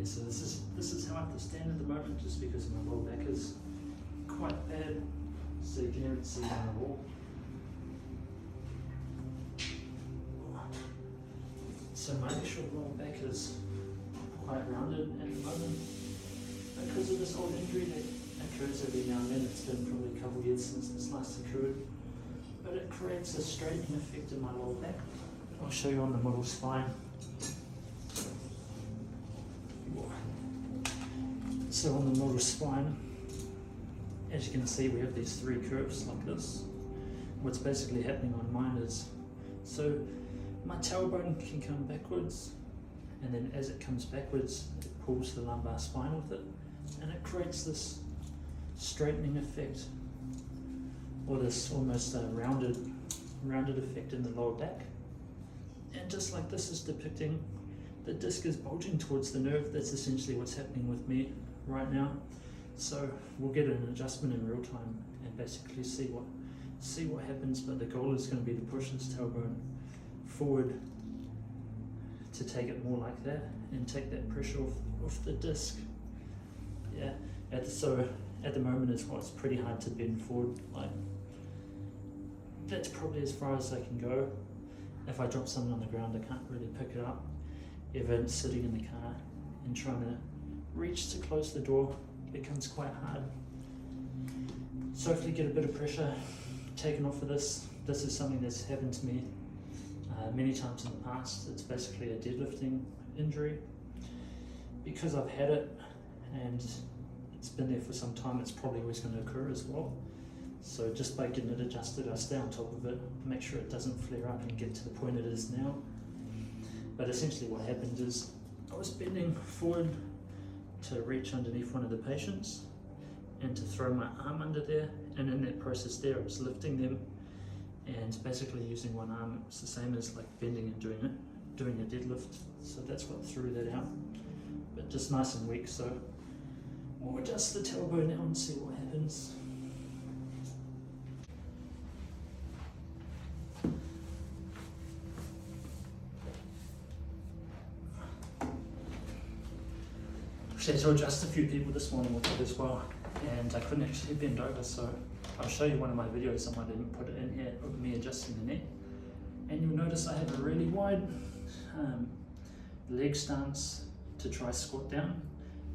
so this is how I have to stand at the moment, just because my lower back is quite bad. So you can even see it on the wall. So my actual lower back is quite rounded at the moment because of this old injury that occurs every now and then. It's been probably a couple of years since this last occurred, but it creates a straightening effect in my lower back. I'll show you on the model spine. So on the model spine, as you can see, we have these three curves like this. What's basically happening on mine is, so my tailbone can come backwards, and then as it comes backwards, it pulls the lumbar spine with it, and it creates this straightening effect, or this almost rounded effect in the lower back. And just like this is depicting, the disc is bulging towards the nerve. That's essentially what's happening with me right now. So we'll get an adjustment in real time and basically see what happens, but the goal is going to be to push this tailbone forward to take it more like that and take that pressure off the disc. Yeah, so at the moment as well, it's pretty hard to bend forward. Like, that's probably as far as I can go. If I drop something on the ground, I can't really pick it up. Even sitting in the car and trying to reach to close the door becomes quite hard. So hopefully get a bit of pressure taken off of this. This is something that's happened to me many times in the past. It's basically a deadlifting injury. Because I've had it and it's been there for some time, it's probably always going to occur as well. So just by getting it adjusted, I stay on top of it, make sure it doesn't flare up and get to the point it is now. But essentially what happened is I was bending forward to reach underneath one of the patients and to throw my arm under there, and in that process there I was lifting them and basically using one arm. It was the same as like bending and doing a deadlift, so that's what threw that out, but just nice and weak. So we'll adjust the tailbone now and see what happens. I had to adjust a few people this morning with it as well, and I couldn't actually bend over, so I'll show you one of my videos. Someone didn't put it in here of me adjusting the neck, and you'll notice I have a really wide leg stance to try squat down.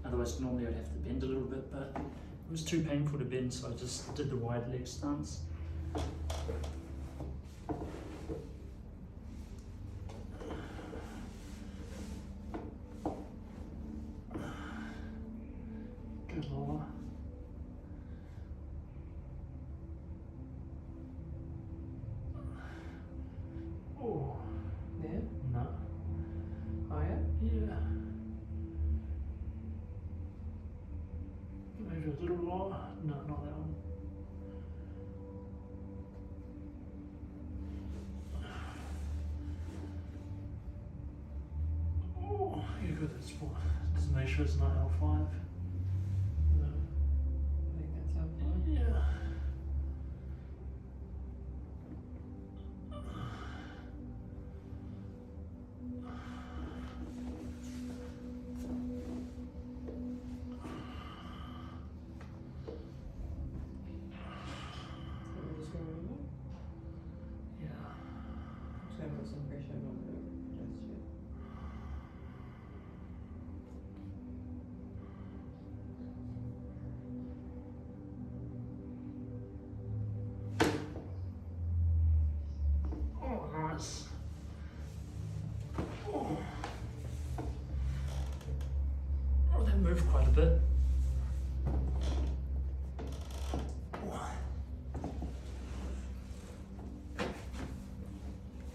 Otherwise normally I'd have to bend a little bit, but it was too painful to bend, so I just did the wide leg stance. Good Lord. Oh, There? no. Higher? Yeah. Maybe a little lower. No, not that one. Oh, you got that spot. Just make sure it's not L5. No. I think that's helpful. Yeah. So we're just going over. Yeah. Just gonna put some pressure on the gesture. Oh, nice. Oh. Oh, that moved quite a bit.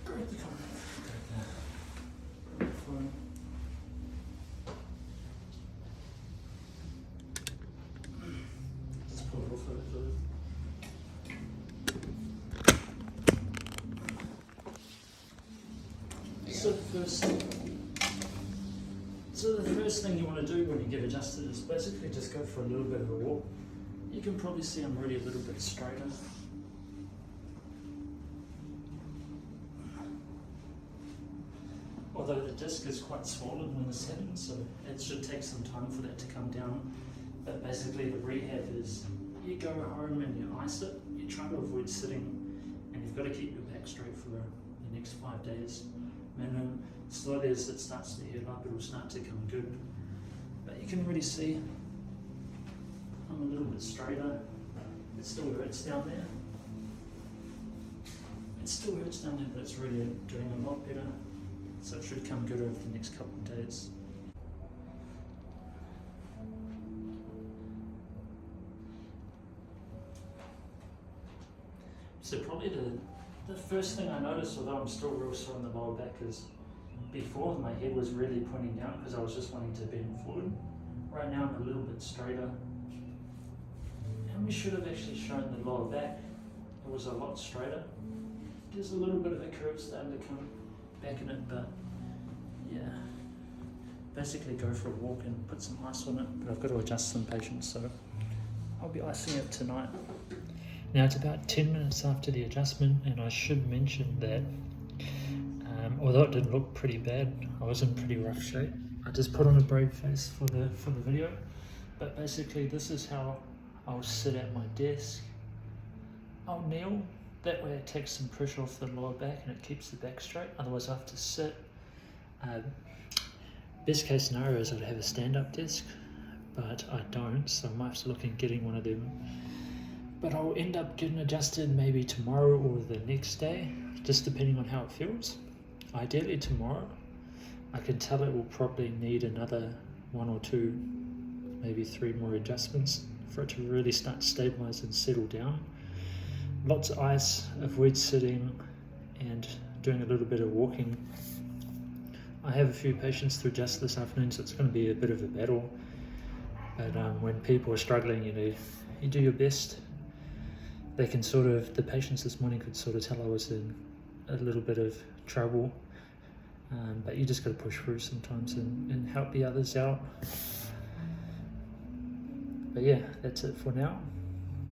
Grab the phone. Just pull it off a bit. So the first thing you want to do when you get adjusted is basically just go for a little bit of a walk. You can probably see I'm really a little bit straighter. Well, although the disc is quite swollen when it's happening, so it should take some time for that to come down. But basically the rehab is you go home and you ice it, you try to avoid sitting, and you've got to keep your back straight for the next 5 days. And slowly as it starts to heal up, it'll start to come good. But you can really see I'm a little bit straighter. It still hurts down there. It still hurts down there, but it's really doing a lot better. So it should come good over the next couple of days. So probably the first thing I noticed, although I'm still real sore in the lower back, is before my head was really pointing down because I was just wanting to bend forward. Right now I'm a little bit straighter. And we should have actually shown the lower back. It was a lot straighter. There's a little bit of a curve starting to come back in it, but yeah. Basically go for a walk and put some ice on it, but I've got to adjust some patience, so I'll be icing it tonight. Now it's about 10 minutes after the adjustment, and I should mention that although it didn't look pretty bad, I was in pretty rough shape. I just put on a brave face for the video, but basically this is how I'll sit at my desk. I'll kneel, that way it takes some pressure off the lower back and it keeps the back straight, otherwise I have to sit. Best case scenario is I'd have a stand-up desk, but I don't, so I might have to look at getting one of them. But I'll end up getting adjusted maybe tomorrow or the next day, just depending on how it feels. Ideally tomorrow. I can tell it will probably need another 1 or 2, maybe 3 more adjustments for it to really start to stabilize and settle down. Lots of ice, avoid sitting, and doing a little bit of walking. I have a few patients to adjust this afternoon, so it's going to be a bit of a battle. But when people are struggling, you do your best. They can the patients this morning could sort of tell I was in a little bit of trouble. But you just got to push through sometimes and help the others out. But yeah, that's it for now.